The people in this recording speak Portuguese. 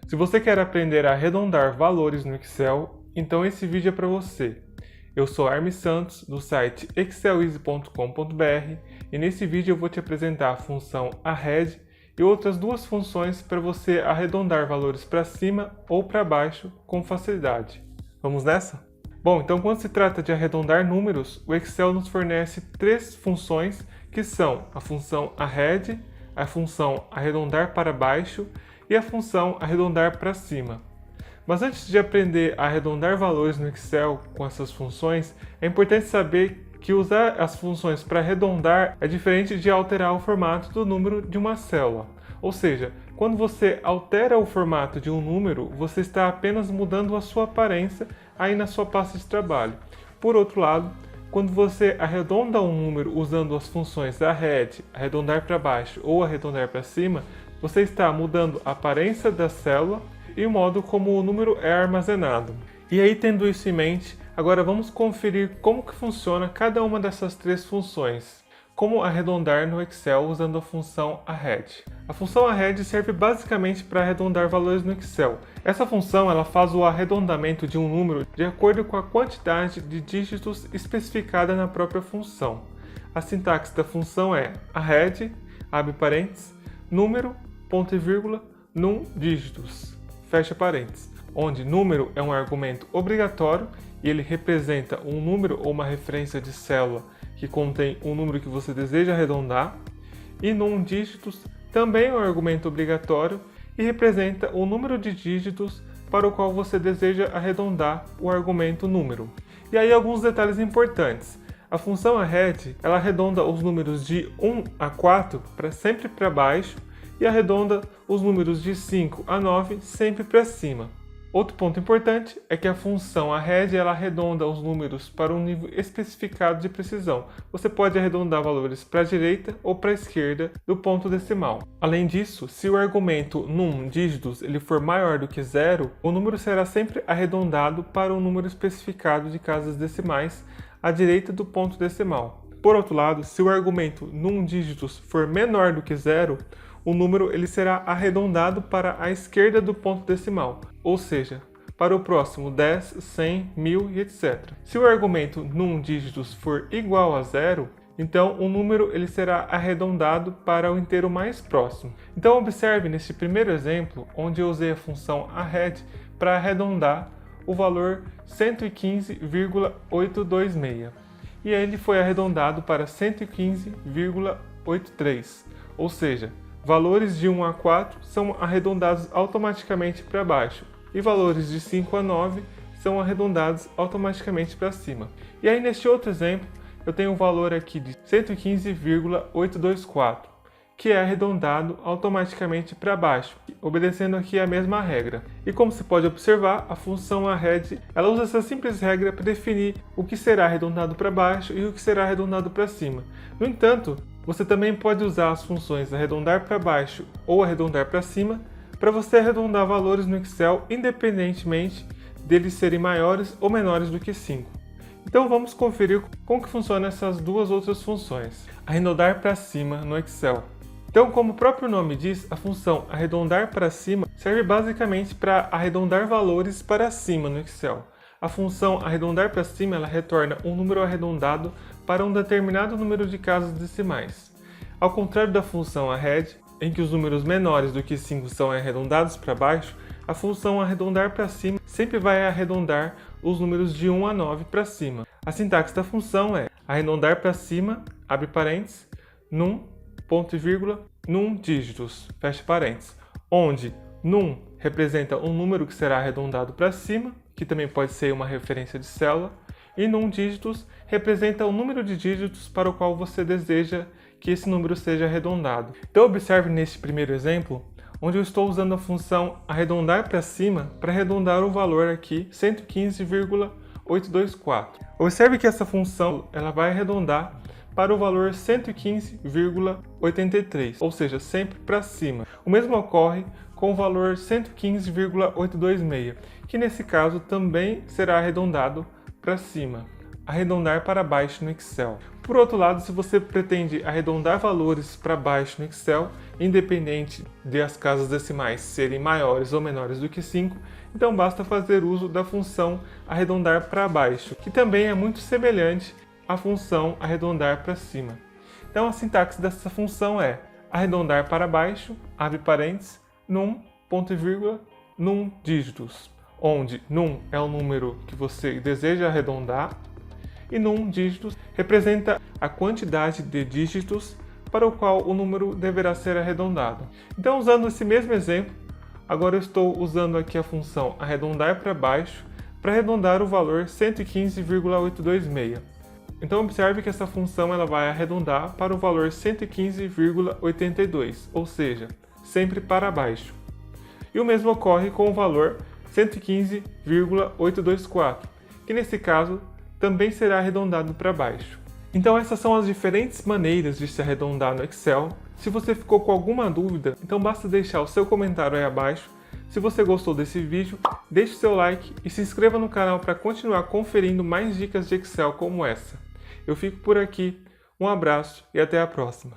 Se você quer aprender a arredondar valores no Excel, então esse vídeo é para você. Eu sou Armin Santos, do site exceleasy.com.br, e nesse vídeo eu vou te apresentar a função arred e outras duas funções para você arredondar valores para cima ou para baixo com facilidade. Vamos nessa? Bom, então quando se trata de arredondar números, o Excel nos fornece três funções que são a função arred, a função arredondar para baixo e a função arredondar para cima. Mas antes de aprender a arredondar valores no Excel com essas funções, é importante saber que usar as funções para arredondar é diferente de alterar o formato do número de uma célula. Ou seja, quando você altera o formato de um número, você está apenas mudando a sua aparência aí na sua pasta de trabalho. Por outro lado, quando você arredonda um número usando as funções arred, arredondar para baixo ou arredondar para cima, você está mudando a aparência da célula e o modo como o número é armazenado. E aí, tendo isso em mente, agora vamos conferir como que funciona cada uma dessas três funções. Como arredondar no Excel usando a função arred. A função arred serve basicamente para arredondar valores no Excel. Essa função ela faz o arredondamento de um número de acordo com a quantidade de dígitos especificada na própria função. A sintaxe da função é arred, abre parênteses, número, ponto e vírgula, num dígitos, fecha parênteses, onde número é um argumento obrigatório e ele representa um número ou uma referência de célula que contém um número que você deseja arredondar, e num dígitos também é um argumento obrigatório e representa o número de dígitos para o qual você deseja arredondar o argumento número. E aí alguns detalhes importantes. A função arred, ela arredonda os números de 1 a 4 sempre para baixo e arredonda os números de 5 a 9 sempre para cima. Outro ponto importante é que a função arred ela arredonda os números para um nível especificado de precisão. Você pode arredondar valores para a direita ou para a esquerda do ponto decimal. Além disso, se o argumento num dígitos ele for maior do que 0, o número será sempre arredondado para um número especificado de casas decimais à direita do ponto decimal. Por outro lado, se o argumento num dígitos for menor do que 0, o número ele será arredondado para a esquerda do ponto decimal, ou seja, para o próximo 10, 100, 1000 e etc. Se o argumento num dígitos for igual a 0, então o número ele será arredondado para o inteiro mais próximo. Então observe neste primeiro exemplo, onde eu usei a função arred para arredondar o valor 115,826. E ele foi arredondado para 115,83, ou seja, valores de 1 a 4 são arredondados automaticamente para baixo e valores de 5 a 9 são arredondados automaticamente para cima. E aí neste outro exemplo eu tenho um valor aqui de 115,824, que é arredondado automaticamente para baixo, obedecendo aqui a mesma regra. E como se pode observar, a função arred ela usa essa simples regra para definir o que será arredondado para baixo e o que será arredondado para cima. No entanto, você também pode usar as funções arredondar para baixo ou arredondar para cima para você arredondar valores no Excel independentemente deles serem maiores ou menores do que 5. Então vamos conferir como que funcionam essas duas outras funções. Arredondar para cima no Excel. Então, como o próprio nome diz, a função arredondar para cima serve basicamente para arredondar valores para cima no Excel. A função arredondar para cima ela retorna um número arredondado para um determinado número de casas decimais. Ao contrário da função arred, em que os números menores do que 5 são arredondados para baixo, a função arredondar para cima sempre vai arredondar os números de 1 a 9 para cima. A sintaxe da função é arredondar para cima, abre parênteses, num, ponto e vírgula, num dígitos, fecha parênteses, onde num representa um número que será arredondado para cima, que também pode ser uma referência de célula, e num dígitos representa o número de dígitos para o qual você deseja que esse número seja arredondado. Então observe neste primeiro exemplo, onde eu estou usando a função arredondar para cima para arredondar o valor aqui 115,824. Observe que essa função ela vai arredondar para o valor 115,83, ou seja, sempre para cima. O mesmo ocorre com o valor 115,826, que nesse caso também será arredondado para cima. arredondar para baixo no Excel. Por outro lado, se você pretende arredondar valores para baixo no Excel, independente de as casas decimais serem maiores ou menores do que 5, então basta fazer uso da função arredondar para baixo, que também é muito semelhante à função arredondar para cima. Então a sintaxe dessa função é arredondar para baixo, abre parênteses, num, ponto e vírgula, num dígitos, onde num é o número que você deseja arredondar e num dígitos representa a quantidade de dígitos para o qual o número deverá ser arredondado. Então, usando esse mesmo exemplo, agora eu estou usando aqui a função arredondar para baixo para arredondar o valor 115,826. Então observe que essa função ela vai arredondar para o valor 115,82, ou seja, sempre para baixo. E o mesmo ocorre com o valor 115,824, que nesse caso também será arredondado para baixo. Então essas são as diferentes maneiras de se arredondar no Excel. Se você ficou com alguma dúvida, então basta deixar o seu comentário aí abaixo. Se você gostou desse vídeo, deixe seu like e se inscreva no canal para continuar conferindo mais dicas de Excel como essa. Eu fico por aqui, um abraço e até a próxima!